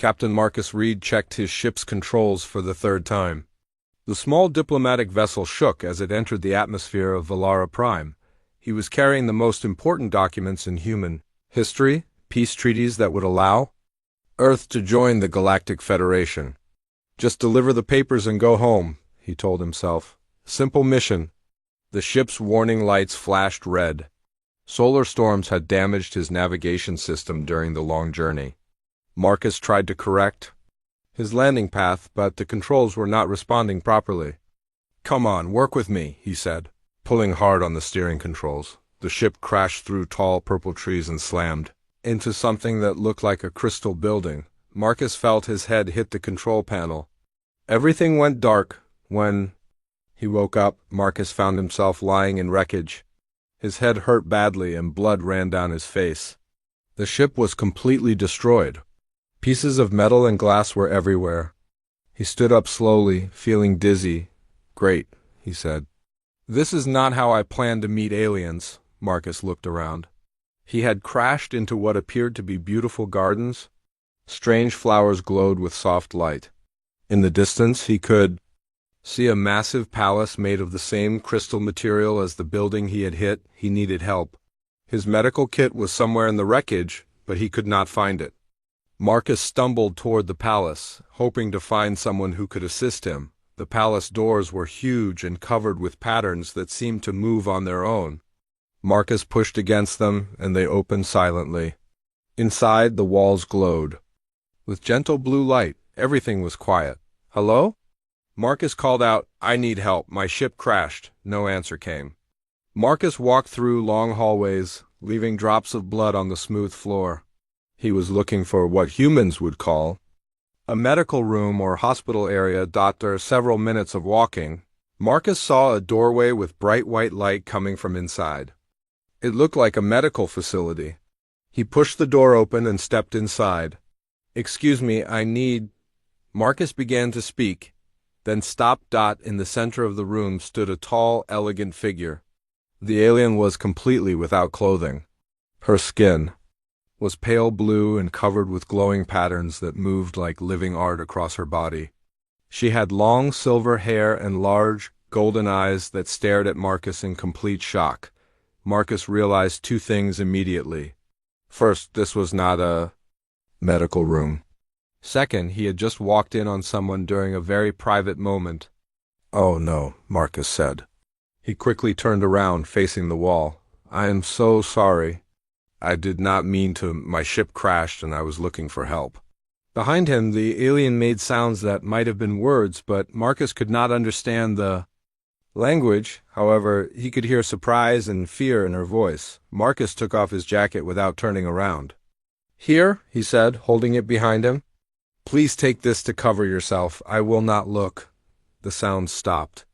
Captain Marcus Reed checked his ship's controls for the third time. The small diplomatic vessel shook as it entered the atmosphere of Valara Prime. He was carrying the most important documents in human history, peace treaties that would allow Earth to join the Galactic Federation. Just deliver the papers and go home, he told himself. Simple mission. The ship's warning lights flashed red. Solar storms had damaged his navigation system during the long journey. Marcus tried to correct his landing path, but the controls were not responding properly. "Come on, work with me," he said, pulling hard on the steering controls. The ship crashed through tall purple trees and slammed into something that looked like a crystal building. Marcus felt his head hit the control panel. Everything went dark. When he woke up, Marcus found himself lying in wreckage. His head hurt badly and blood ran down his face. The ship was completely destroyed. Pieces of metal and glass were everywhere. He stood up slowly, feeling dizzy. "Great," he said. "This is not how I planned to meet aliens." Marcus looked around. He had crashed into what appeared to be beautiful gardens. Strange flowers glowed with soft light. In the distance, he could see a massive palace made of the same crystal material as the building he had hit. He needed help. His medical kit was somewhere in the wreckage, but he could not find it. Marcus stumbled toward the palace, hoping to find someone who could assist him. The palace doors were huge and covered with patterns that seemed to move on their own. Marcus pushed against them, and they opened silently. Inside, the walls glowed. With gentle blue light, everything was quiet. "Hello?" Marcus called out, "I need help. My ship crashed." No answer came. Marcus walked through long hallways, leaving drops of blood on the smooth floor. He was looking for what humans would call a medical room or hospital area. After several minutes of walking, Marcus saw a doorway with bright white light coming from inside. It looked like a medical facility. He pushed the door open and stepped inside. "Excuse me, I need—" Marcus began to speak, then stopped. In the center of the room stood a tall, elegant figure. The alien was completely without clothing. Her skin was pale blue and covered with glowing patterns that moved like living art across her body. She had long silver hair and large, golden eyes that stared at Marcus in complete shock. Marcus realized two things immediately. First, this was not a medical room. Second, he had just walked in on someone during a very private moment. "Oh no," Marcus said. He quickly turned around, facing the wall. "I am so sorry. I did not mean to. My ship crashed and I was looking for help." Behind him, the alien made sounds that might have been words, but Marcus could not understand the language. However, he could hear surprise and fear in her voice. Marcus took off his jacket without turning around. "Here," he said, holding it behind him. "Please take this to cover yourself. I will not look." The sound stopped.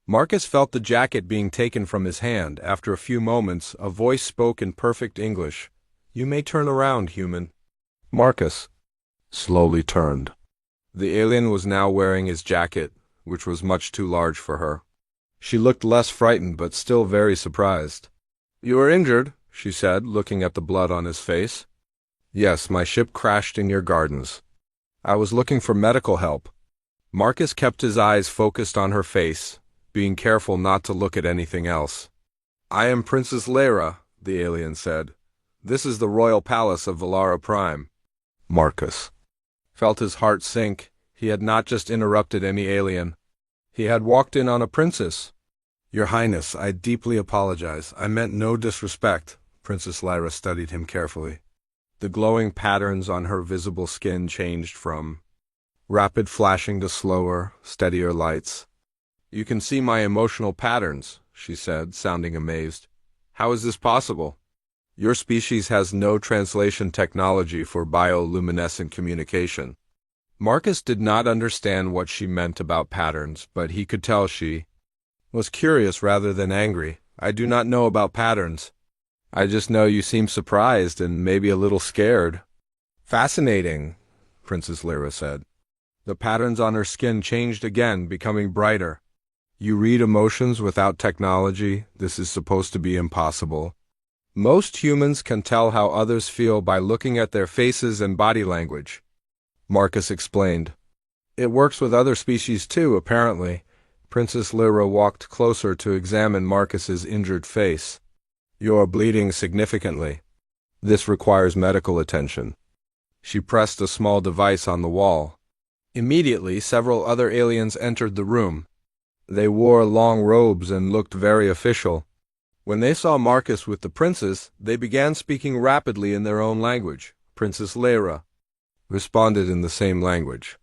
Marcus felt the jacket being taken from his hand. After a few moments, a voice spoke in perfect English. "You may turn around, human." Marcus slowly turned. The alien was now wearing his jacket, which was much too large for her. She looked less frightened, but still very surprised. "You are injured," she said, looking at the blood on his face. "Yes, my ship crashed in your gardens. I was looking for medical help." Marcus kept his eyes focused on her face, being careful not to look at anything else. "I am Princess Lyra," the alien said. "This is the royal palace of Valara Prime." Marcus felt his heart sink. He had not just interrupted any alien. He had walked in on a princess. "Your Highness, I deeply apologize. I meant no disrespect." Princess Lyra studied him carefully. The glowing patterns on her visible skin changed from rapid flashing to slower, steadier lights. "You can see my emotional patterns," she said, sounding amazed. "How is this possible? Your species has no translation technology for bioluminescent communication." Marcus did not understand what she meant about patterns, but he could tell she was curious rather than angry. "I do not know about patterns. I just know you seem surprised and maybe a little scared." "Fascinating," Princess Lyra said. The patterns on her skin changed again, becoming brighter. "You read emotions without technology? This is supposed to be impossible. Most humans can tell how others feel by looking at their faces and body language. Marcus explained. It works with other species too, apparently. Princess Lyra walked closer to examine Marcus's injured face. You're bleeding significantly. This requires medical attention. She pressed a small device on the wall. Immediately, several other aliens entered the room. They wore long robes and looked very official. When they saw Marcus with the princess, they began speaking rapidly in their own language. Princess Lyra responded in the same language.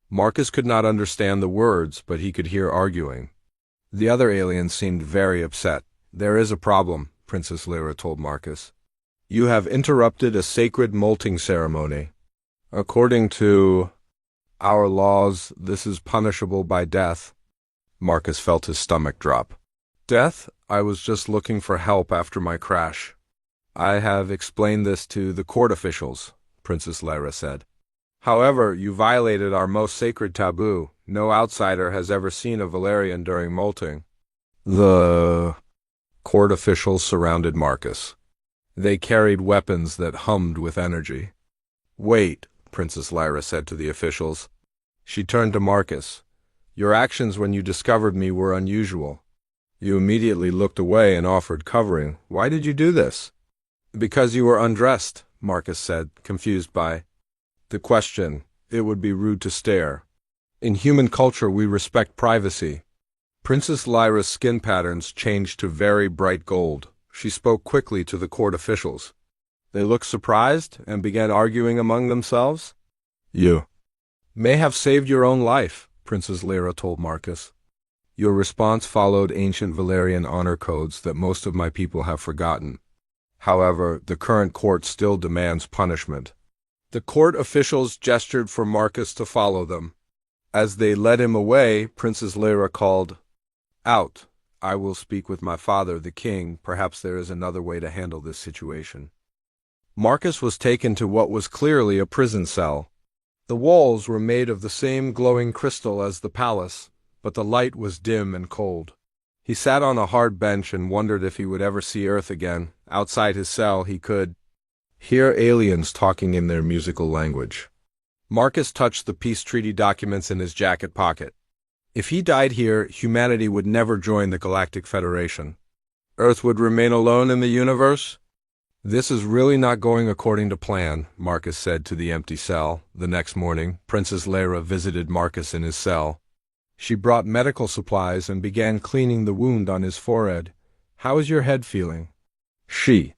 Marcus could not understand the words, but he could hear arguing. The other aliens seemed very upset. There is a problem, Princess Lyra told Marcus. You have interrupted a sacred molting ceremony. According to our laws, this is punishable by death. Marcus felt his stomach drop. Death? I was just looking for help after my crash. I have explained this to the court officials, Princess Lyra said. However, you violated our most sacred taboo. No outsider has ever seen a Valerian during molting. The court officials surrounded Marcus. They carried weapons that hummed with energy. Wait, Princess Lyra said to the officials. She turned to Marcus. Your actions when you discovered me were unusual. You immediately looked away and offered covering. Why did you do this? Because you were undressed, Marcus said, confused by the question. It would be rude to stare. In human culture, we respect privacy. Princess Lyra's skin patterns changed to very bright gold. She spoke quickly to the court officials. They looked surprised and began arguing among themselves. You may have saved your own life, Princess Lyra told Marcus. Your response followed ancient Valerian honor codes that most of my people have forgotten. However, the current court still demands punishment. The court officials gestured for Marcus to follow them. As they led him away, Princess Lyra called out. I will speak with my father, the king. Perhaps there is another way to handle this situation. Marcus was taken to what was clearly a prison cell. The walls were made of the same glowing crystal as the palace, but the light was dim and cold. He sat on a hard bench and wondered if he would ever see Earth again. Outside his cell, he could hear aliens talking in their musical language. Marcus touched the peace treaty documents in his jacket pocket. If he died here, humanity would never join the Galactic Federation. Earth would remain alone in the universe? This is really not going according to plan, Marcus said to the empty cell. The next morning, Princess Lyra visited Marcus in his cell. She brought medical supplies and began cleaning the wound on his forehead. How is your head feeling? She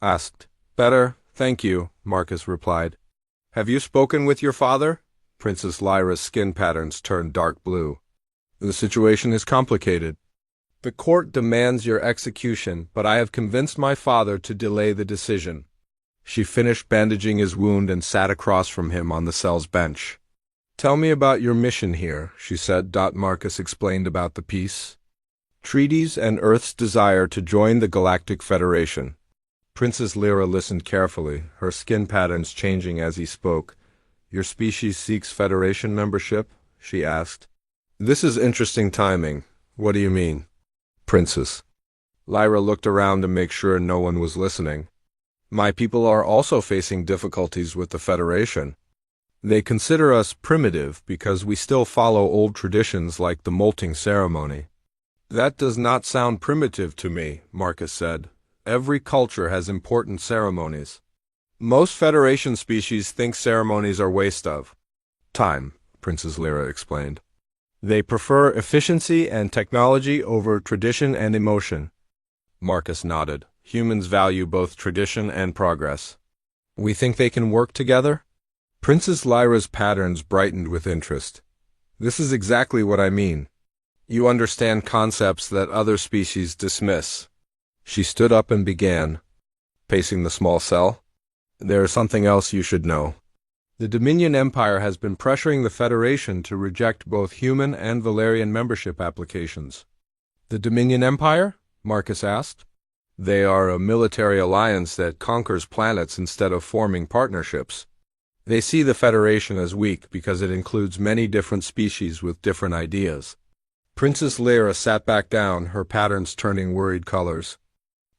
asked. Better, thank you, Marcus replied. Have you spoken with your father? Princess Lyra's skin patterns turned dark blue. The situation is complicated. The court demands your execution, but I have convinced my father to delay the decision. She finished bandaging his wound and sat across from him on the cell's bench. Tell me about your mission here, she said. Marcus explained about the peace, treaties, and Earth's desire to join the Galactic Federation. Princess Lyra listened carefully, her skin patterns changing as he spoke. Your species seeks Federation membership? She asked. This is interesting timing. What do you mean? Princess Lyra looked around to make sure no one was listening. My people are also facing difficulties with the Federation. They consider us primitive because we still follow old traditions like the molting ceremony. That does not sound primitive to me, Marcus said. Every culture has important ceremonies. Most Federation species think ceremonies are waste of time, Princess Lyra explained. They prefer efficiency and technology over tradition and emotion. Marcus nodded. Humans value both tradition and progress. We think they can work together? Princess Lyra's patterns brightened with interest. This is exactly what I mean. You understand concepts that other species dismiss. She stood up and began, pacing the small cell. There is something else you should know. The Dominion Empire has been pressuring the Federation to reject both human and Valerian membership applications. The Dominion Empire? Marcus asked. They are a military alliance that conquers planets instead of forming partnerships. They see the Federation as weak because it includes many different species with different ideas. Princess Lyra sat back down, her patterns turning worried colors.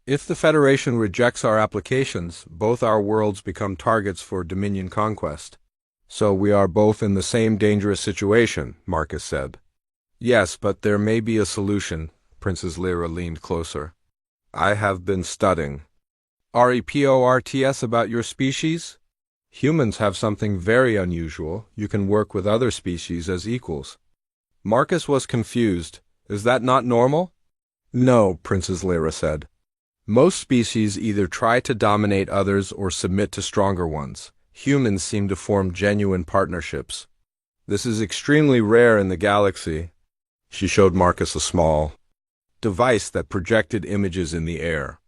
If the Federation rejects our applications, both our worlds become targets for Dominion conquest. So we are both in the same dangerous situation, Marcus said. Yes, but there may be a solution. Princess Lyra leaned closer. I have been studying. Reports about your species? Humans have something very unusual. You can work with other species as equals. Marcus was confused. Is that not normal? No, Princess Lyra said. Most species either try to dominate others or submit to stronger ones. Humans seem to form genuine partnerships. This is extremely rare in the galaxy. She showed Marcus a small device that projected images in the air.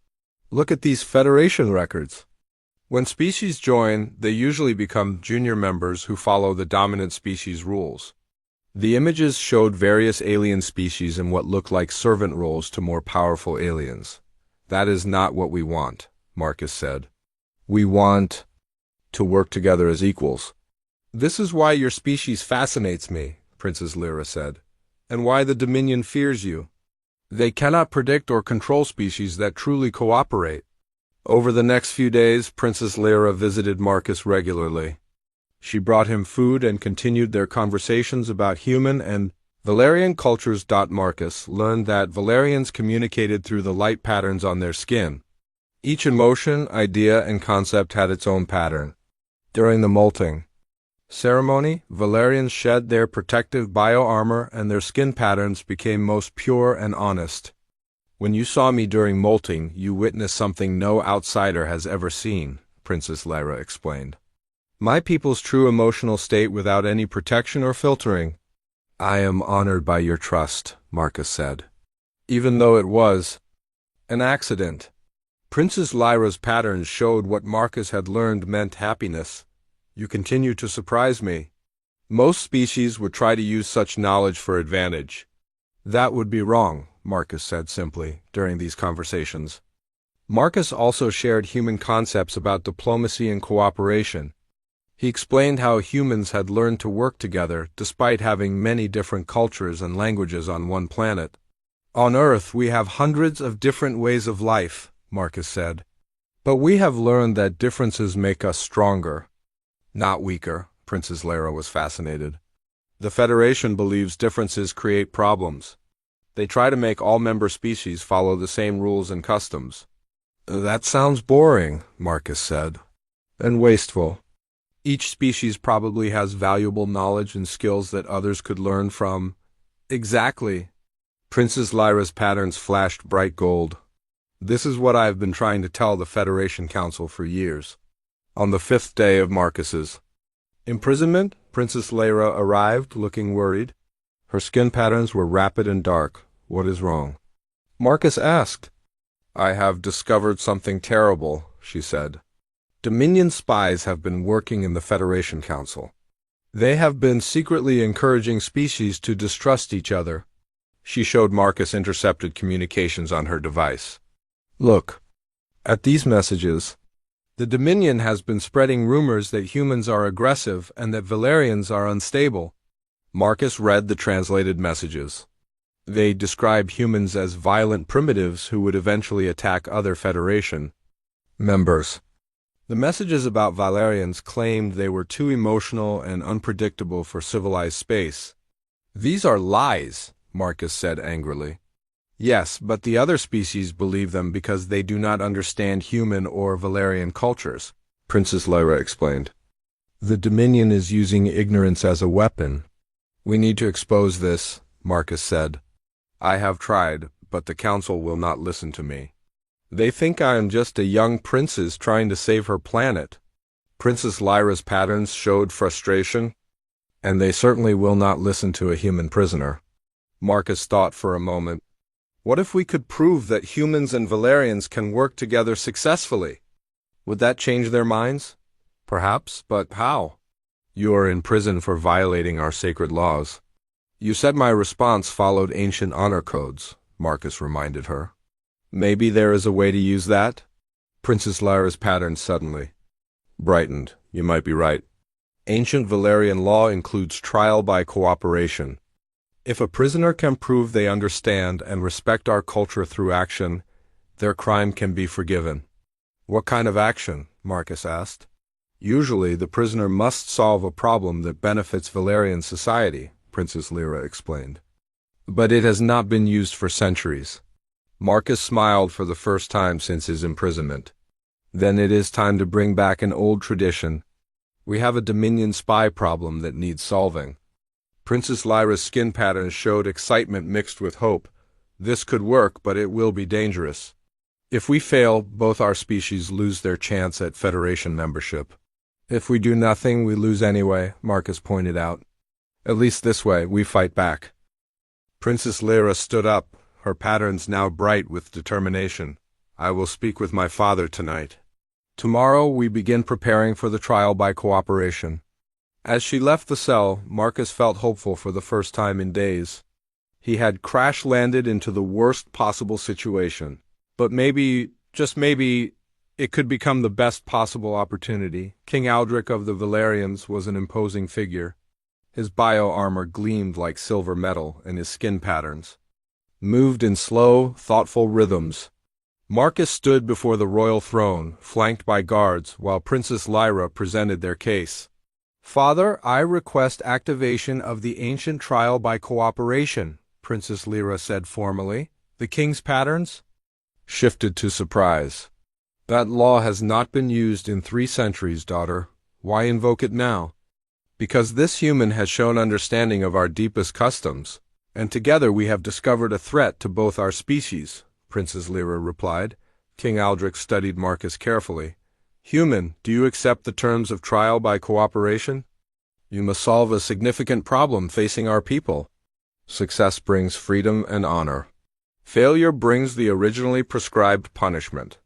Look at these Federation records. When species join, they usually become junior members who follow the dominant species rules. The images showed various alien species in what looked like servant roles to more powerful aliens. That is not what we want, Marcus said. We want to work together as equals. This is why your species fascinates me, Princess Lyra said, and why the Dominion fears you. They cannot predict or control species that truly cooperate. Over the next few days, Princess Lyra visited Marcus regularly. She brought him food and continued their conversations about human and Valerian cultures. Marcus learned that Valerians communicated through the light patterns on their skin. Each emotion, idea, and concept had its own pattern. During the molting ceremony, Valerians shed their protective bio-armor and their skin patterns became most pure and honest. When you saw me during molting, you witnessed something no outsider has ever seen, Princess Lyra explained. My people's true emotional state without any protection or filtering. I am honored by your trust, Marcus said. Even though it was an accident. Princess Lyra's patterns showed what Marcus had learned meant happiness. You continue to surprise me. Most species would try to use such knowledge for advantage. That would be wrong, Marcus said simply, during these conversations. Marcus also shared human concepts about diplomacy and cooperation. He explained how humans had learned to work together despite having many different cultures and languages on one planet. On Earth, we have hundreds of different ways of life, Marcus said. But we have learned that differences make us stronger, not weaker. Princess Lyra was fascinated. The Federation believes differences create problems. They try to make all member species follow the same rules and customs. That sounds boring, Marcus said, and wasteful. Each species probably has valuable knowledge and skills that others could learn from. Exactly. Princess Lyra's patterns flashed bright gold. This is what I have been trying to tell the Federation Council for years. On the 5th day of Marcus's imprisonment, Princess Lyra arrived, looking worried. Her skin patterns were rapid and dark. What is wrong? Marcus asked. I have discovered something terrible, she said. Dominion spies have been working in the Federation Council. They have been secretly encouraging species to distrust each other. She showed Marcus intercepted communications on her device. Look at these messages. The Dominion has been spreading rumors that humans are aggressive and that Valerians are unstable. Marcus read the translated messages. They describe humans as violent primitives who would eventually attack other Federation members. The messages about Valerians claimed they were too emotional and unpredictable for civilized space. These are lies, Marcus said angrily. Yes, but the other species believe them because they do not understand human or Valerian cultures, Princess Lyra explained. The Dominion is using ignorance as a weapon. We need to expose this, Marcus said. I have tried, but the Council will not listen to me. They think I am just a young princess trying to save her planet. Princess Lyra's patterns showed frustration, and they certainly will not listen to a human prisoner. Marcus thought for a moment. What if we could prove that humans and Valerians can work together successfully? Would that change their minds? Perhaps, but how? You are in prison for violating our sacred laws. You said my response followed ancient honor codes, Marcus reminded her. Maybe there is a way to use that? Princess Lyra's pattern suddenly brightened. You might be right. Ancient Valerian law includes trial by cooperation. If a prisoner can prove they understand and respect our culture through action, their crime can be forgiven. What kind of action? Marcus asked. Usually, the prisoner must solve a problem that benefits Valerian society, Princess Lyra explained. But it has not been used for centuries. Marcus smiled for the first time since his imprisonment. Then it is time to bring back an old tradition. We have a Dominion spy problem that needs solving. Princess Lyra's skin patterns showed excitement mixed with hope. This could work, but it will be dangerous. If we fail, both our species lose their chance at Federation membership. If we do nothing, we lose anyway, Marcus pointed out. At least this way, we fight back. Princess Lyra stood up, her patterns now bright with determination. I will speak with my father tonight. Tomorrow we begin preparing for the trial by cooperation. As she left the cell, Marcus felt hopeful for the first time in days. He had crash-landed into the worst possible situation. But maybe, just maybe, it could become the best possible opportunity. King Aldrich of the Valerians was an imposing figure. His bio-armor gleamed like silver metal, and his skin patterns moved in slow, thoughtful rhythms. Marcus stood before the royal throne, flanked by guards, while Princess Lyra presented their case. Father, I request activation of the ancient trial by cooperation, Princess Lyra said formally. The king's patterns shifted to surprise. That law has not been used in 3 centuries, daughter. Why invoke it now? Because this human has shown understanding of our deepest customs, and together we have discovered a threat to both our species, Princess Lyra replied. King Aldrich studied Marcus carefully. Human, do you accept the terms of trial by cooperation? You must solve a significant problem facing our people. Success brings freedom and honor. Failure brings the originally prescribed punishment.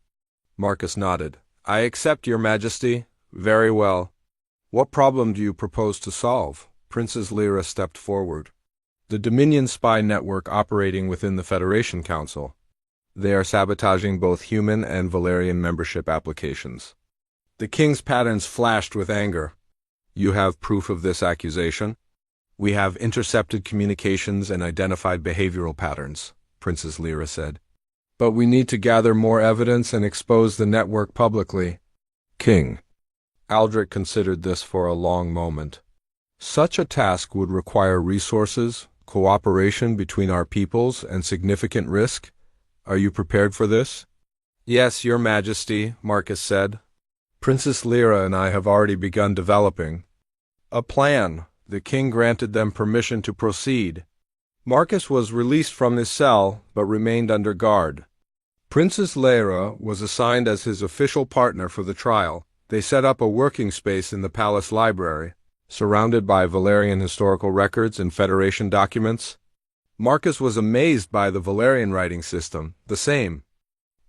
Marcus nodded. I accept, Your Majesty. Very well. What problem do you propose to solve? Princess Lyra stepped forward. The Dominion spy network operating within the Federation Council. They are sabotaging both human and Valerian membership applications. The king's patterns flashed with anger. You have proof of this accusation? We have intercepted communications and identified behavioral patterns, Princess Lyra said. But we need to gather more evidence and expose the network publicly. King. Aldrich considered this for a long moment. Such a task would require resources, cooperation between our peoples, and significant risk. Are you prepared for this? Yes, Your Majesty, Marcus said. Princess Lyra and I have already begun developing a plan. The king granted them permission to proceed. Marcus was released from his cell, but remained under guard. Princess Lyra was assigned as his official partner for the trial. They set up a working space in the palace library, surrounded by Valerian historical records and Federation documents. Marcus was amazed by the Valerian writing system, the same.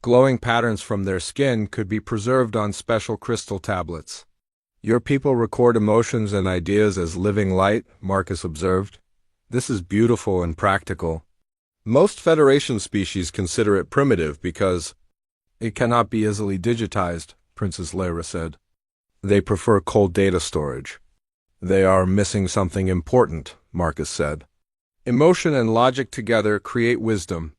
Glowing patterns from their skin could be preserved on special crystal tablets. Your people record emotions and ideas as living light, Marcus observed. This is beautiful and practical. Most Federation species consider it primitive because it cannot be easily digitized, Princess Lyra said. They prefer cold data storage. They are missing something important, Marcus said. Emotion and logic together create wisdom.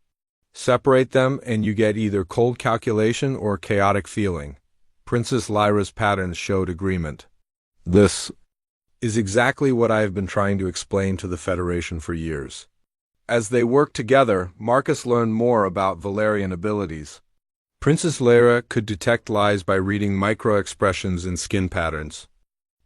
Separate them and you get either cold calculation or chaotic feeling. Princess Lyra's patterns showed agreement. This is exactly what I have been trying to explain to the Federation for years. As they worked together, Marcus learned more about Valerian abilities. Princess Lyra could detect lies by reading micro-expressions in skin patterns.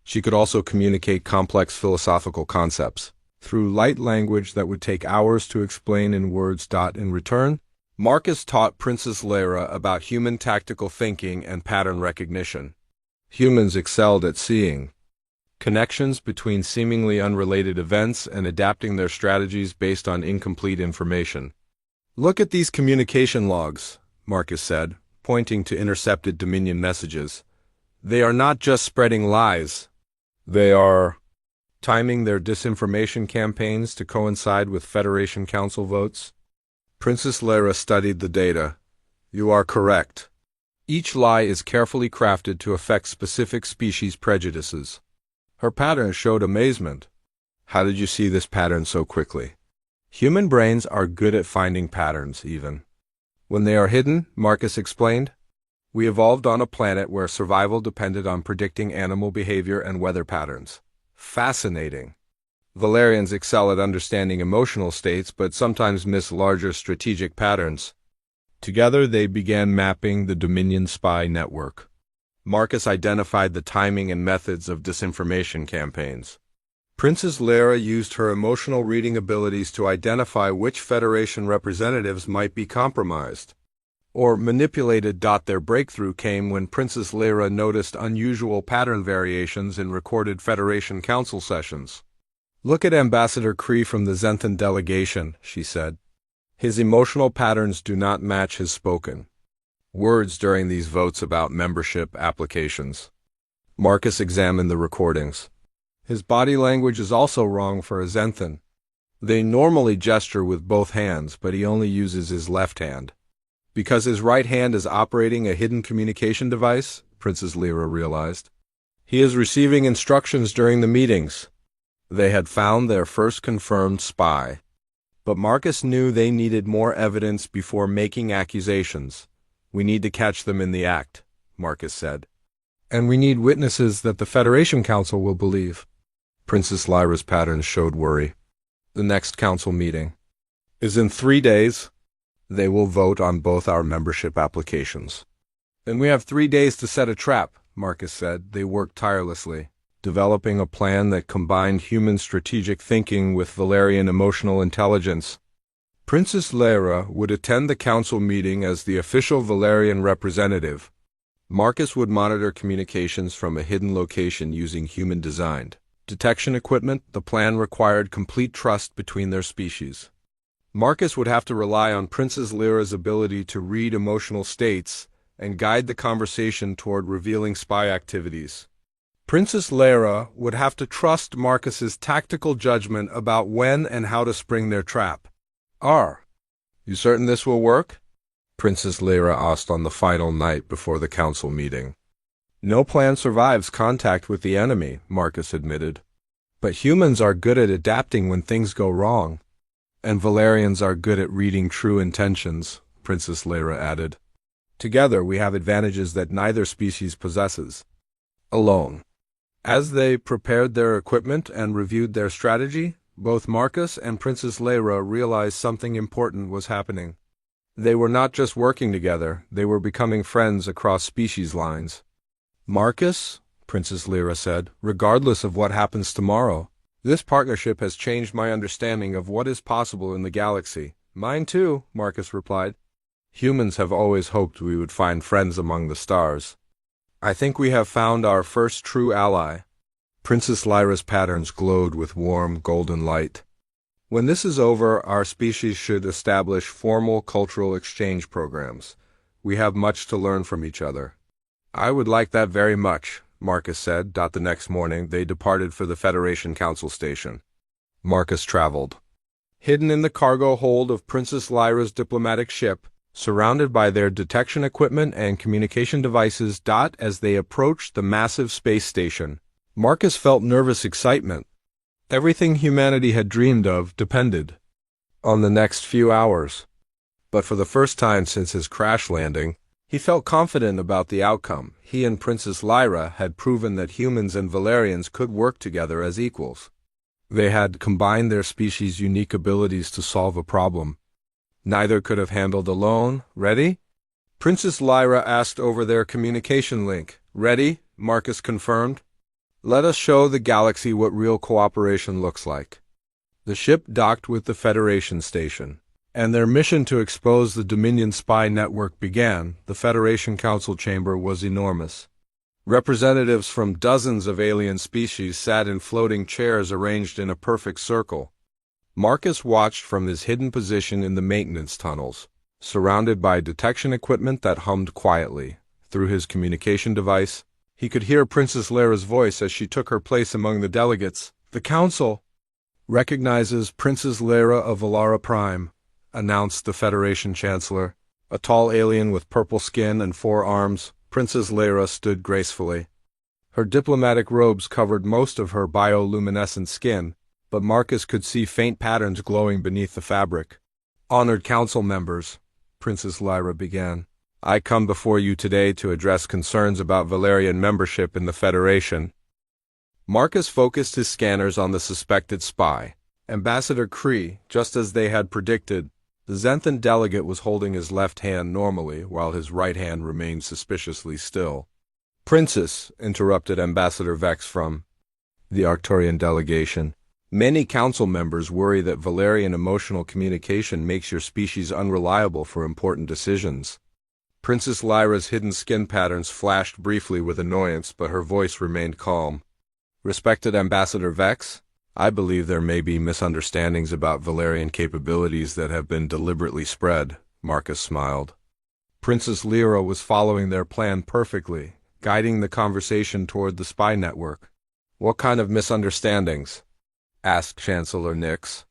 She could also communicate complex philosophical concepts through light language that would take hours to explain in words. In return, Marcus taught Princess Lyra about human tactical thinking and pattern recognition. Humans excelled at seeing connections between seemingly unrelated events and adapting their strategies based on incomplete information. Look at these communication logs, Marcus said, pointing to intercepted Dominion messages. They are not just spreading lies. They are timing their disinformation campaigns to coincide with Federation Council votes. Princess Lyra studied the data. You are correct. Each lie is carefully crafted to affect specific species prejudices. Her pattern showed amazement. How did you see this pattern so quickly? Human brains are good at finding patterns, even when they are hidden, Marcus explained. We evolved on a planet where survival depended on predicting animal behavior and weather patterns. Fascinating. Valerians excel at understanding emotional states but sometimes miss larger strategic patterns. Together they began mapping the Dominion spy network. Marcus identified the timing and methods of disinformation campaigns. Princess Lyra used her emotional reading abilities to identify which Federation representatives might be compromised or manipulated. Their breakthrough came when Princess Lyra noticed unusual pattern variations in recorded Federation Council sessions. "Look at Ambassador Kree from the Zenthan delegation," she said. "His emotional patterns do not match his spoken words during these votes about membership applications." Marcus examined the recordings. His body language is also wrong for a Zenthan. They normally gesture with both hands, but he only uses his left hand. Because his right hand is operating a hidden communication device, Princess Lyra realized. He is receiving instructions during the meetings. They had found their first confirmed spy. But Marcus knew they needed more evidence before making accusations. "We need to catch them in the act," Marcus said. "And we need witnesses that the Federation Council will believe." Princess Lyra's patterns showed worry. "The next council meeting is in 3 days. They will vote on both our membership applications. Then we have 3 days to set a trap," Marcus said. They worked tirelessly, developing a plan that combined human strategic thinking with Valerian emotional intelligence. Princess Lyra would attend the council meeting as the official Valerian representative. Marcus would monitor communications from a hidden location using human-designed detection equipment. The plan required complete trust between their species. Marcus would have to rely on Princess Lyra's ability to read emotional states and guide the conversation toward revealing spy activities. Princess Lyra would have to trust Marcus's tactical judgment about when and how to spring their trap. You certain this will work?" Princess Lyra asked on the final night before the council meeting. "No plan survives contact with the enemy," Marcus admitted. "But humans are good at adapting when things go wrong. And Valerians are good at reading true intentions," Princess Lyra added. "Together we have advantages that neither species possesses alone." As they prepared their equipment and reviewed their strategy, both Marcus and Princess Lyra realized something important was happening. They were not just working together, they were becoming friends across species lines. "Marcus," Princess Lyra said, "regardless of what happens tomorrow, this partnership has changed my understanding of what is possible in the galaxy." "Mine too," Marcus replied. "Humans have always hoped we would find friends among the stars. I think we have found our first true ally." Princess Lyra's patterns glowed with warm, golden light. "When this is over, our species should establish formal cultural exchange programs. We have much to learn from each other." "I would like that very much," Marcus said. The next morning, they departed for the Federation Council Station. Marcus traveled. Hidden in the cargo hold of Princess Lyra's diplomatic ship, surrounded by their detection equipment and communication devices. As they approached the massive space station, Marcus felt nervous excitement. Everything humanity had dreamed of depended on the next few hours. But for the first time since his crash landing, he felt confident about the outcome. He and Princess Lyra had proven that humans and Valerians could work together as equals. They had combined their species' unique abilities to solve a problem neither could have handled alone. "Ready?" Princess Lyra asked over their communication link. "Ready," Marcus confirmed. "Let us show the galaxy what real cooperation looks like." The ship docked with the Federation station, and their mission to expose the Dominion spy network began. The Federation Council chamber was enormous. Representatives from dozens of alien species sat in floating chairs arranged in a perfect circle. Marcus watched from his hidden position in the maintenance tunnels, surrounded by detection equipment that hummed quietly. Through his communication device, he could hear Princess Lyra's voice as she took her place among the delegates. "The Council recognizes Princess Lyra of Valara Prime," announced the Federation Chancellor. A tall alien with purple skin and 4 arms, Princess Lyra stood gracefully. Her diplomatic robes covered most of her bioluminescent skin, but Marcus could see faint patterns glowing beneath the fabric. "Honored council members," Princess Lyra began, I come before you today to address concerns about Valerian membership in the Federation. Marcus focused his scanners on the suspected spy, Ambassador Kree, just as they had predicted. The Xanthan delegate was holding his left hand normally, while his right hand remained suspiciously still. Princess, interrupted Ambassador Vex from the Arcturian delegation. Many council members worry that Valerian emotional communication makes your species unreliable for important decisions. Princess Lyra's hidden skin patterns flashed briefly with annoyance, but her voice remained calm. Respected Ambassador Vex, I believe there may be misunderstandings about Valerian capabilities that have been deliberately spread, Marcus smiled. Princess Lyra was following their plan perfectly, guiding the conversation toward the spy network. What kind of misunderstandings? Asked Chancellor Nix.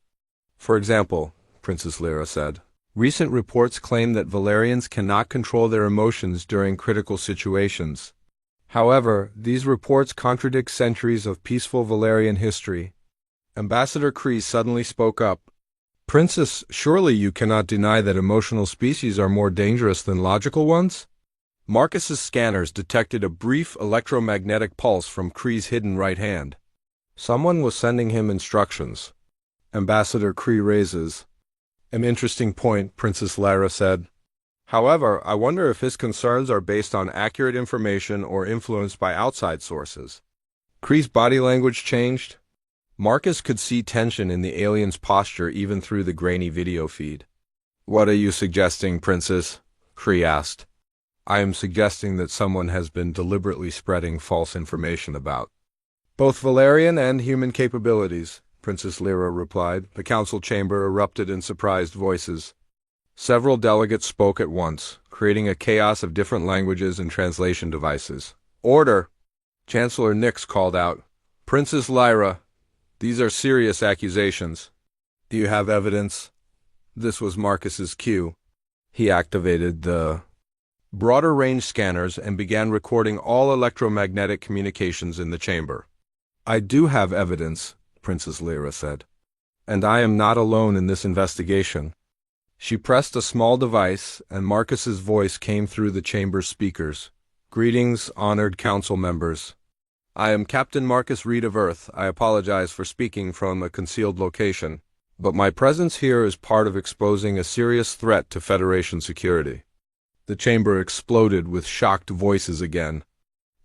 For example, Princess Lyra said, recent reports claim that Valerians cannot control their emotions during critical situations. However, these reports contradict centuries of peaceful Valerian history. Ambassador Kree suddenly spoke up. Princess, surely you cannot deny that emotional species are more dangerous than logical ones? Marcus's scanners detected a brief electromagnetic pulse from Kree's hidden right hand. Someone was sending him instructions. Ambassador Kree raises. An interesting point, Princess Lyra said. However, I wonder if his concerns are based on accurate information or influenced by outside sources. Kree's body language changed. Marcus could see tension in the alien's posture even through the grainy video feed. What are you suggesting, Princess? Kree asked. I am suggesting that someone has been deliberately spreading false information about both Valerian and human capabilities, Princess Lyra replied. The council chamber erupted in surprised voices. Several delegates spoke at once, creating a chaos of different languages and translation devices. Order! Chancellor Nix called out. Princess Lyra, these are serious accusations. Do you have evidence? This was Marcus's cue. He activated the broader range scanners and began recording all electromagnetic communications in the chamber. I do have evidence, Princess Lyra said. And I am not alone in this investigation. She pressed a small device, and Marcus's voice came through the chamber's speakers. Greetings, honored council members. I am Captain Marcus Reed of Earth. I apologize for speaking from a concealed location, but my presence here is part of exposing a serious threat to Federation security. The chamber exploded with shocked voices again.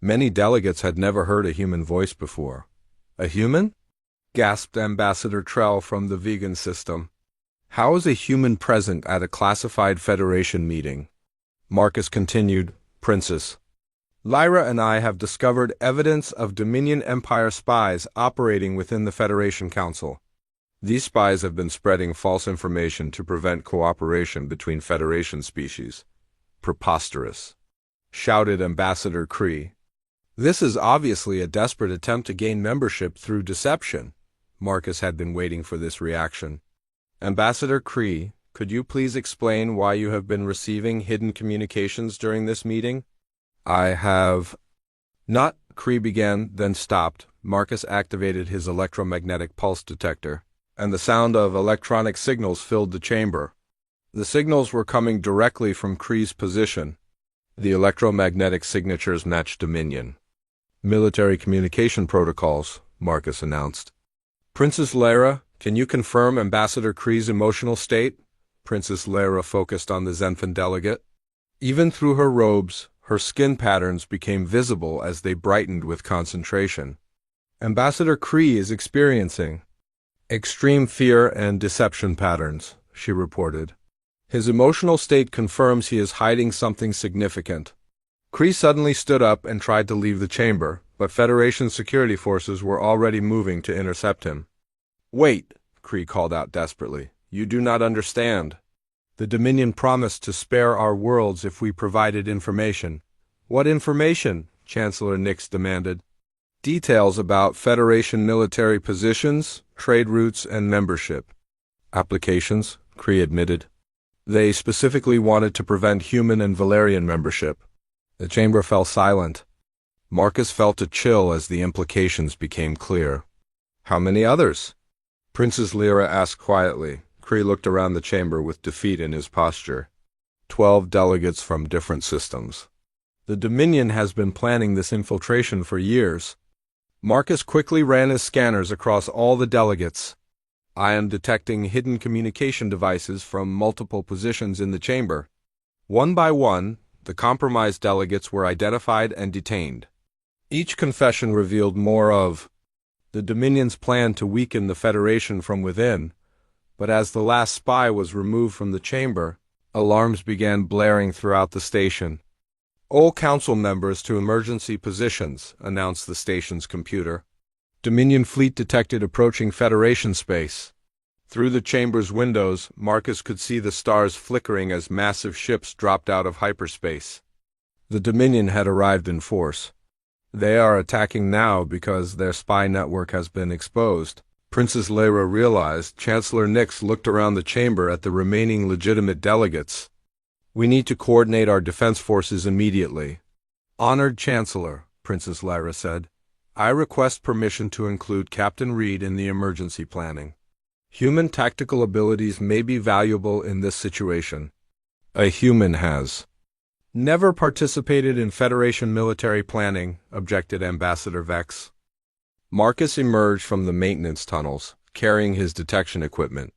Many delegates had never heard a human voice before. A human? Gasped Ambassador Trell from the vegan system. How is a human present at a classified Federation meeting? Marcus continued, Princess. Lyra and I have discovered evidence of Dominion Empire spies operating within the Federation Council. These spies have been spreading false information to prevent cooperation between Federation species. Preposterous, shouted Ambassador Kree. This is obviously a desperate attempt to gain membership through deception. Marcus had been waiting for this reaction. Ambassador Kree, could you please explain why you have been receiving hidden communications during this meeting? I have not, Kree began, then stopped. Marcus activated his electromagnetic pulse detector, and the sound of electronic signals filled the chamber. The signals were coming directly from Kree's position. The electromagnetic signatures matched Dominion. Military communication protocols, Marcus announced. Princess Lyra, can you confirm Ambassador Kree's emotional state? Princess Lyra focused on the Xanthan delegate. Even through her robes, her skin patterns became visible as they brightened with concentration. Ambassador Kree is experiencing extreme fear and deception patterns, she reported. His emotional state confirms he is hiding something significant. Kree suddenly stood up and tried to leave the chamber, but Federation security forces were already moving to intercept him. Wait, Kree called out desperately. You do not understand. The Dominion promised to spare our worlds if we provided information. What information? Chancellor Nix demanded. Details about Federation military positions, trade routes, and membership. Applications, Kree admitted. They specifically wanted to prevent human and Valerian membership. The chamber fell silent. Marcus felt a chill as the implications became clear. How many others? Princess Lyra asked quietly. Kree looked around the chamber with defeat in his posture. 12 delegates from different systems. The Dominion has been planning this infiltration for years. Marcus quickly ran his scanners across all the delegates. I am detecting hidden communication devices from multiple positions in the chamber. One by one, the compromised delegates were identified and detained. Each confession revealed more of the Dominion's plan to weaken the Federation from within, but as the last spy was removed from the chamber, alarms began blaring throughout the station. "All council members to emergency positions," announced the station's computer. Dominion fleet detected approaching Federation space. Through the chamber's windows, Marcus could see the stars flickering as massive ships dropped out of hyperspace. The Dominion had arrived in force. They are attacking now because their spy network has been exposed. Princess Leia realized. Chancellor Nix looked around the chamber at the remaining legitimate delegates. "We need to coordinate our defense forces immediately." "Honored Chancellor," Princess Leia said, "I request permission to include Captain Reed in the emergency planning. Human tactical abilities may be valuable in this situation." "A human has never participated in Federation military planning," objected Ambassador Vex. Marcus emerged from the maintenance tunnels, carrying his detection equipment.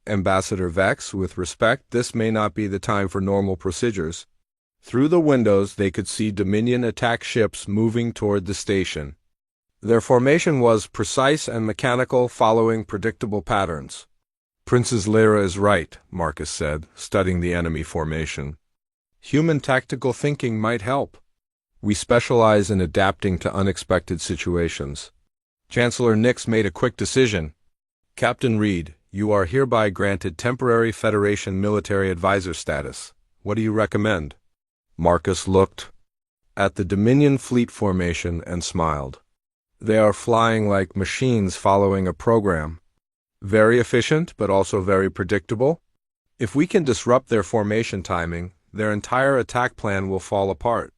"Ambassador Vex, with respect, this may not be the time for normal procedures." Through the windows they could see Dominion attack ships moving toward the station. Their formation was precise and mechanical, following predictable patterns. "Princess Leia is right," Marcus said, studying the enemy formation. "Human tactical thinking might help. We specialize in adapting to unexpected situations." Chancellor Nix made a quick decision. "Captain Reed, you are hereby granted temporary Federation military advisor status. What do you recommend?" Marcus looked at the Dominion fleet formation and smiled. "They are flying like machines following a program. Very efficient, but also very predictable. If we can disrupt their formation timing, their entire attack plan will fall apart."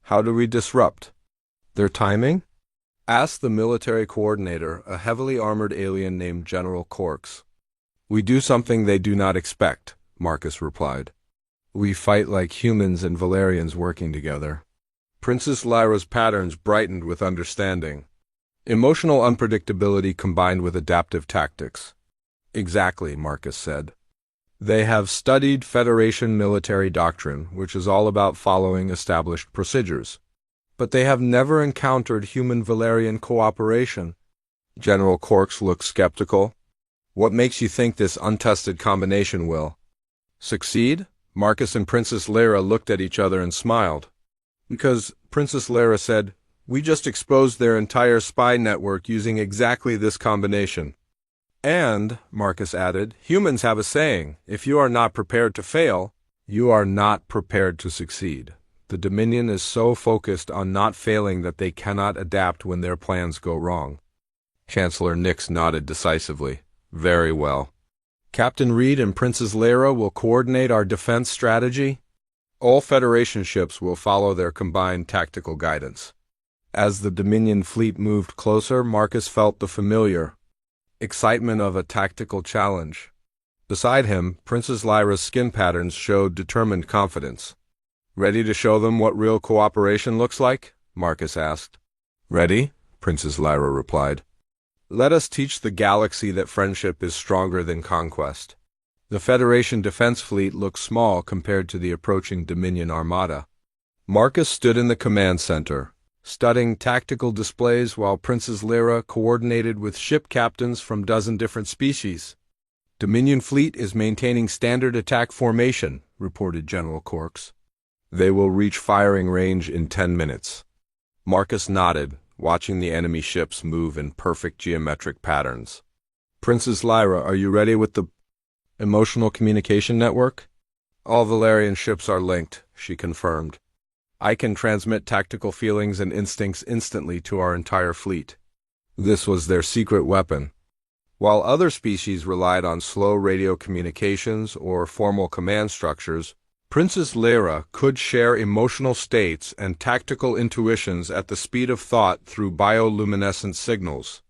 "How do we disrupt their timing?" asked the military coordinator, a heavily armored alien named General Corks. "We do something they do not expect," Marcus replied. "We fight like humans and Valerians working together." Princess Leia's patterns brightened with understanding. Emotional unpredictability combined with adaptive tactics. "Exactly," Marcus said. "They have studied Federation military doctrine, which is all about following established procedures. But they have never encountered human-Valerian cooperation." General Corks looked skeptical. "What makes you think this untested combination will succeed?" Marcus and Princess Leia looked at each other and smiled. "Because," Princess Leia said, "we just exposed their entire spy network using exactly this combination." "And," Marcus added, "humans have a saying, if you are not prepared to fail, you are not prepared to succeed. The Dominion is so focused on not failing that they cannot adapt when their plans go wrong." Chancellor Nix nodded decisively. "Very well. Captain Reed and Princess Leia will coordinate our defense strategy. All Federation ships will follow their combined tactical guidance." As the Dominion fleet moved closer, Marcus felt the familiar excitement of a tactical challenge. Beside him, Princess Leia's skin patterns showed determined confidence. "Ready to show them what real cooperation looks like?" Marcus asked. "Ready," Princess Leia replied. "Let us teach the galaxy that friendship is stronger than conquest." The Federation defense fleet looked small compared to the approaching Dominion armada. Marcus stood in the command center, studying tactical displays while Princess Leia coordinated with ship captains from a dozen different species. "Dominion fleet is maintaining standard attack formation," reported General Corks. "They will reach firing range in 10 minutes. Marcus nodded, watching the enemy ships move in perfect geometric patterns. "Princess Leia, are you ready with the emotional communication network?" "All Valerian ships are linked," she confirmed. "I can transmit tactical feelings and instincts instantly to our entire fleet." This was their secret weapon. While other species relied on slow radio communications or formal command structures, Princess Leia could share emotional states and tactical intuitions at the speed of thought through bioluminescent signals.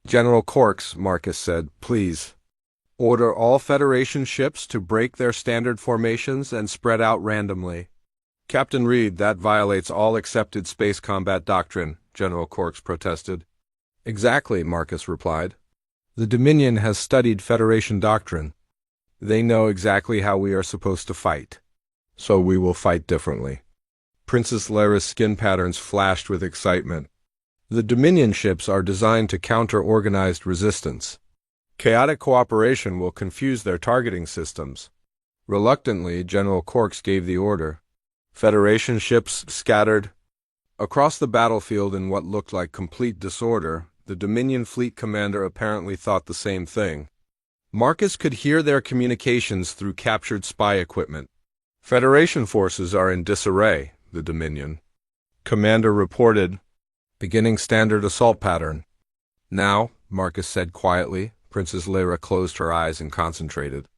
"General Corks," Marcus said, "please." Order all Federation ships to break their standard formations and spread out randomly. Captain Reed, that violates all accepted space combat doctrine, General Quarks protested. Exactly, Marcus replied. The Dominion has studied Federation doctrine. They know exactly how we are supposed to fight. So we will fight differently. Princess Lyra's skin patterns flashed with excitement. The Dominion ships are designed to counter organized resistance. Chaotic cooperation will confuse their targeting systems. Reluctantly, General Quarks gave the order. Federation ships scattered. Across the battlefield in what looked like complete disorder, the Dominion fleet commander apparently thought the same thing. Marcus could hear their communications through captured spy equipment. Federation forces are in disarray, the Dominion commander reported, beginning standard assault pattern. Now, Marcus said quietly. Princess Lyra closed her eyes and concentrated.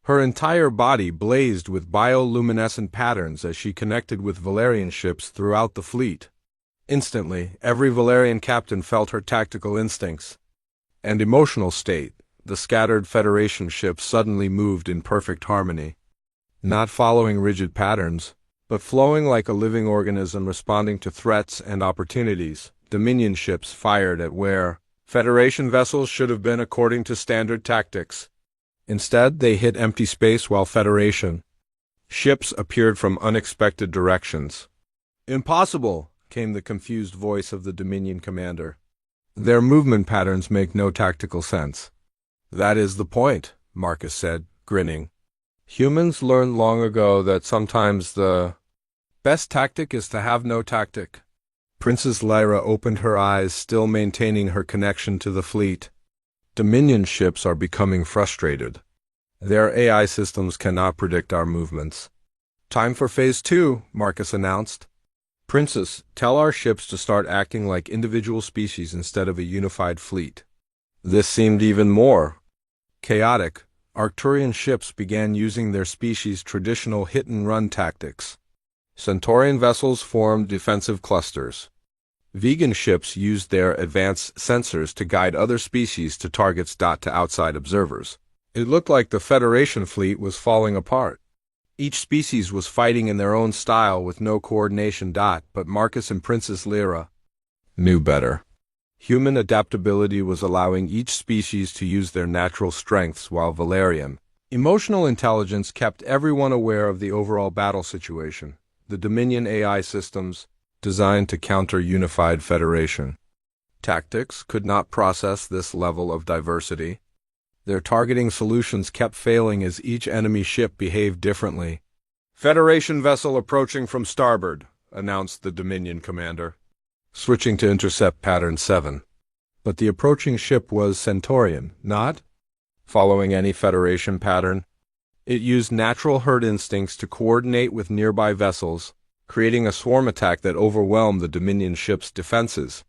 Her entire body blazed with bioluminescent patterns as she connected with Valerian ships throughout the fleet. Instantly, every Valerian captain felt her tactical instincts and emotional state. The scattered Federation ships suddenly moved in perfect harmony, not following rigid patterns, but flowing like a living organism responding to threats and opportunities. Dominion ships fired at where Federation vessels should have been according to standard tactics. Instead, they hit empty space while Federation ships appeared from unexpected directions. Impossible, came the confused voice of the Dominion commander. Their movement patterns make no tactical sense. That is the point, Marcus said, grinning. Humans learned long ago that sometimes the best tactic is to have no tactic. Princess Lyra opened her eyes, still maintaining her connection to the fleet. Dominion ships are becoming frustrated. Their AI systems cannot predict our movements. Time for Phase 2, Marcus announced. Princess, tell our ships to start acting like individual species instead of a unified fleet. This seemed even more chaotic. Arcturian ships began using their species' traditional hit-and-run tactics. Centaurian vessels formed defensive clusters. Vegan ships used their advanced sensors to guide other species to targets. To outside observers, it looked like the Federation fleet was falling apart. Each species was fighting in their own style with no coordination. But Marcus and Princess Lyra knew better. Human adaptability was allowing each species to use their natural strengths, while Valerian emotional intelligence kept everyone aware of the overall battle situation. The Dominion AI systems, designed to counter unified Federation tactics, could not process this level of diversity. Their targeting solutions kept failing as each enemy ship behaved differently. Federation vessel approaching from starboard, announced the Dominion commander, switching to intercept pattern 7. But the approaching ship was Centaurian, not following any Federation pattern. It used natural herd instincts to coordinate with nearby vessels, creating a swarm attack that overwhelmed the Dominion ship's defenses.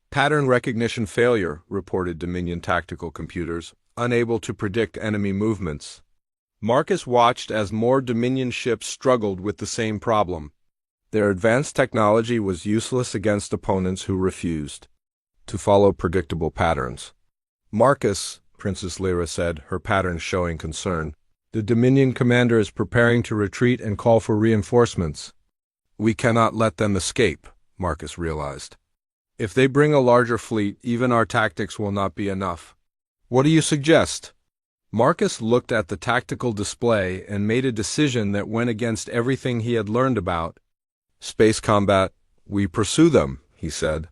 Pattern recognition failure, reported Dominion tactical computers, unable to predict enemy movements. Marcus watched as more Dominion ships struggled with the same problem. Their advanced technology was useless against opponents who refused to follow predictable patterns. Marcus, Princess Lyra said, her patterns showing concern. The Dominion commander is preparing to retreat and call for reinforcements. We cannot let them escape, Marcus realized. If they bring a larger fleet, even our tactics will not be enough. What do you suggest? Marcus looked at the tactical display and made a decision that went against everything he had learned about space combat. We pursue them, he said.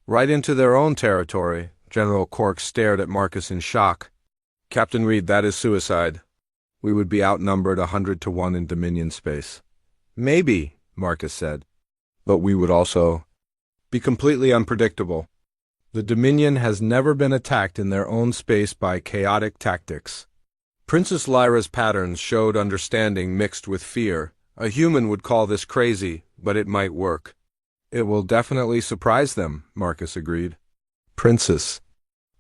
Right into their own territory. General Quarks stared at Marcus in shock. Captain Reed, that is suicide. We would be outnumbered 100-1 in Dominion space. Maybe, Marcus said. But we would also be completely unpredictable. The Dominion has never been attacked in their own space by chaotic tactics. Princess Lyra's patterns showed understanding mixed with fear. A human would call this crazy, but it might work. It will definitely surprise them, Marcus agreed. Princess,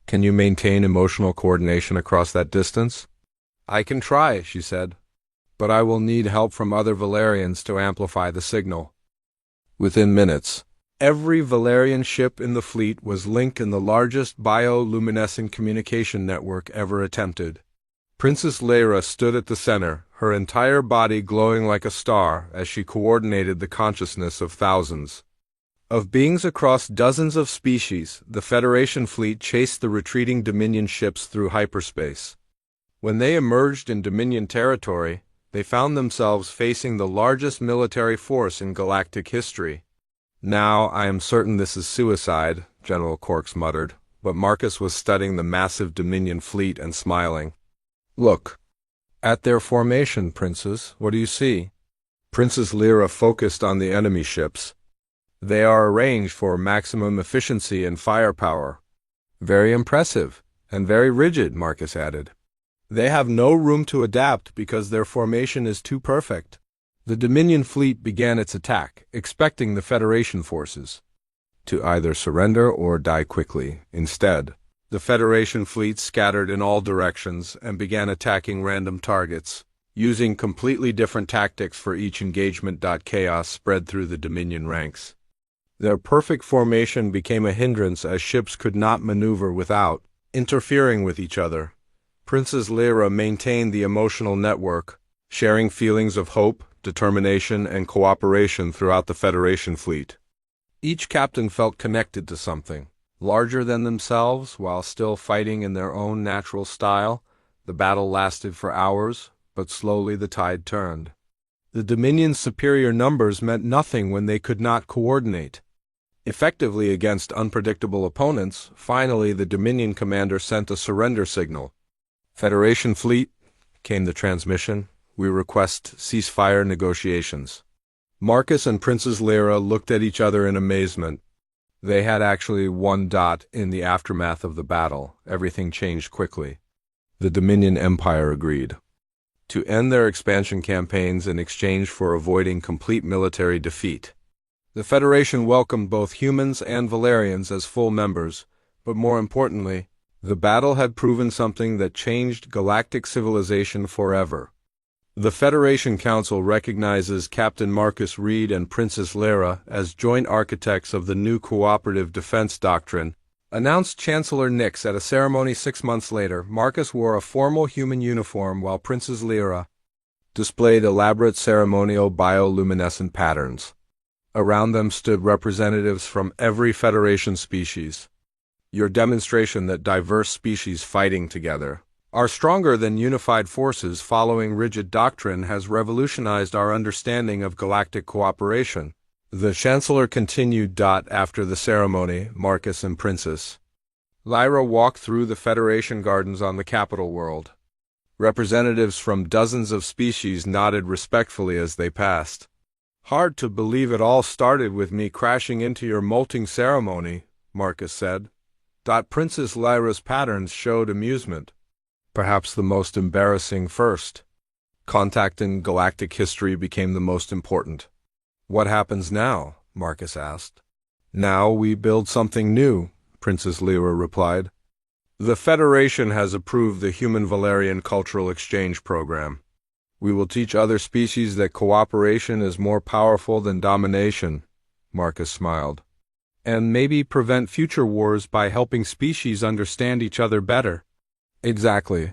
can you maintain emotional coordination across that distance? I can try, she said, but I will need help from other Valerians to amplify the signal. Within minutes, every Valerian ship in the fleet was linked in the largest bioluminescent communication network ever attempted. Princess Lyra stood at the center, her entire body glowing like a star as she coordinated the consciousness of thousands of beings across dozens of species. The Federation fleet chased the retreating Dominion ships through hyperspace. When they emerged in Dominion territory, they found themselves facing the largest military force in galactic history. "Now, I am certain this is suicide," General Quarks muttered, but Marcus was studying the massive Dominion fleet and smiling. "Look at their formation, Princess. What do you see?" Princess Lyra focused on the enemy ships. "They are arranged for maximum efficiency and firepower." "Very impressive, and very rigid," Marcus added. "They have no room to adapt because their formation is too perfect." The Dominion fleet began its attack, expecting the Federation forces to either surrender or die quickly. Instead, the Federation fleet scattered in all directions and began attacking random targets, using completely different tactics for each engagement. Chaos spread through the Dominion ranks. Their perfect formation became a hindrance as ships could not maneuver without interfering with each other. Princess Lyra maintained the emotional network, sharing feelings of hope, determination, and cooperation throughout the Federation fleet. Each captain felt connected to something larger than themselves while still fighting in their own natural style. The battle lasted for hours, but slowly the tide turned. The Dominion's superior numbers meant nothing when they could not coordinate effectively against unpredictable opponents. Finally, the Dominion commander sent a surrender signal. "Federation fleet," came the transmission, "we request ceasefire negotiations." Marcus and Princess Lyra looked at each other in amazement. They had actually won. In the aftermath of the battle, everything changed quickly. The Dominion Empire agreed to end their expansion campaigns in exchange for avoiding complete military defeat. The Federation welcomed both humans and Valerians as full members, but more importantly, the battle had proven something that changed galactic civilization forever. The Federation Council recognizes Captain Marcus Reed and Princess Lyra as joint architects of the new cooperative defense doctrine, announced Chancellor Nix at a ceremony 6 months later. Marcus wore a formal human uniform while Princess Lyra displayed elaborate ceremonial bioluminescent patterns. Around them stood representatives from every Federation species. "Your demonstration that diverse species fighting together are stronger than unified forces following rigid doctrine has revolutionized our understanding of galactic cooperation," the Chancellor continued. After the ceremony, Marcus and Princess Lyra walked through the Federation gardens on the capital world. Representatives from dozens of species nodded respectfully as they passed. "Hard to believe it all started with me crashing into your molting ceremony," Marcus said. Princess Lyra's patterns showed amusement. "Perhaps the most embarrassing first. Contact in galactic history became the most important." "What happens now?" Marcus asked. "Now we build something new," Princess Lyra replied. "The Federation has approved the Human-Valerian Cultural Exchange Program. We will teach other species that cooperation is more powerful than domination," Marcus smiled. "And maybe prevent future wars by helping species understand each other better." "Exactly.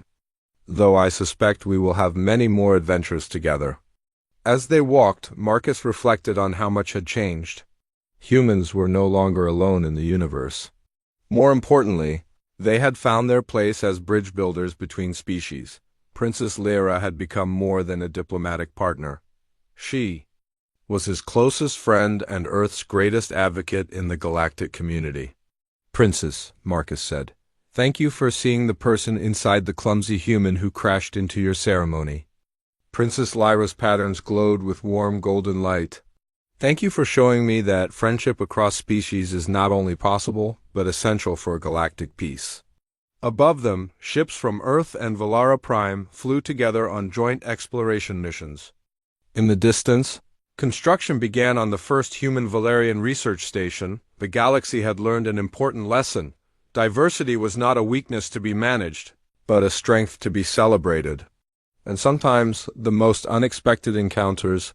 Though I suspect we will have many more adventures together." As they walked, Marcus reflected on how much had changed. Humans were no longer alone in the universe. More importantly, they had found their place as bridge builders between species. Princess Lyra had become more than a diplomatic partner. She was his closest friend and Earth's greatest advocate in the galactic community. "Princess," Marcus said, "thank you for seeing the person inside the clumsy human who crashed into your ceremony." Princess Lyra's patterns glowed with warm golden light. "Thank you for showing me that friendship across species is not only possible, but essential for galactic peace." Above them, ships from Earth and Valara Prime flew together on joint exploration missions. In the distance, construction began on the first human Valerian research station. The galaxy had learned an important lesson. Diversity was not a weakness to be managed, but a strength to be celebrated. And sometimes the most unexpected encounters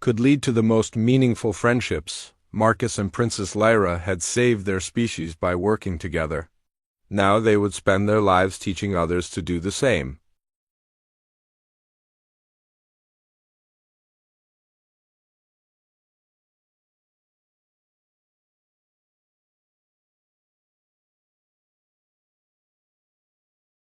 could lead to the most meaningful friendships. Marcus and Princess Lyra had saved their species by working together. Now they would spend their lives teaching others to do the same.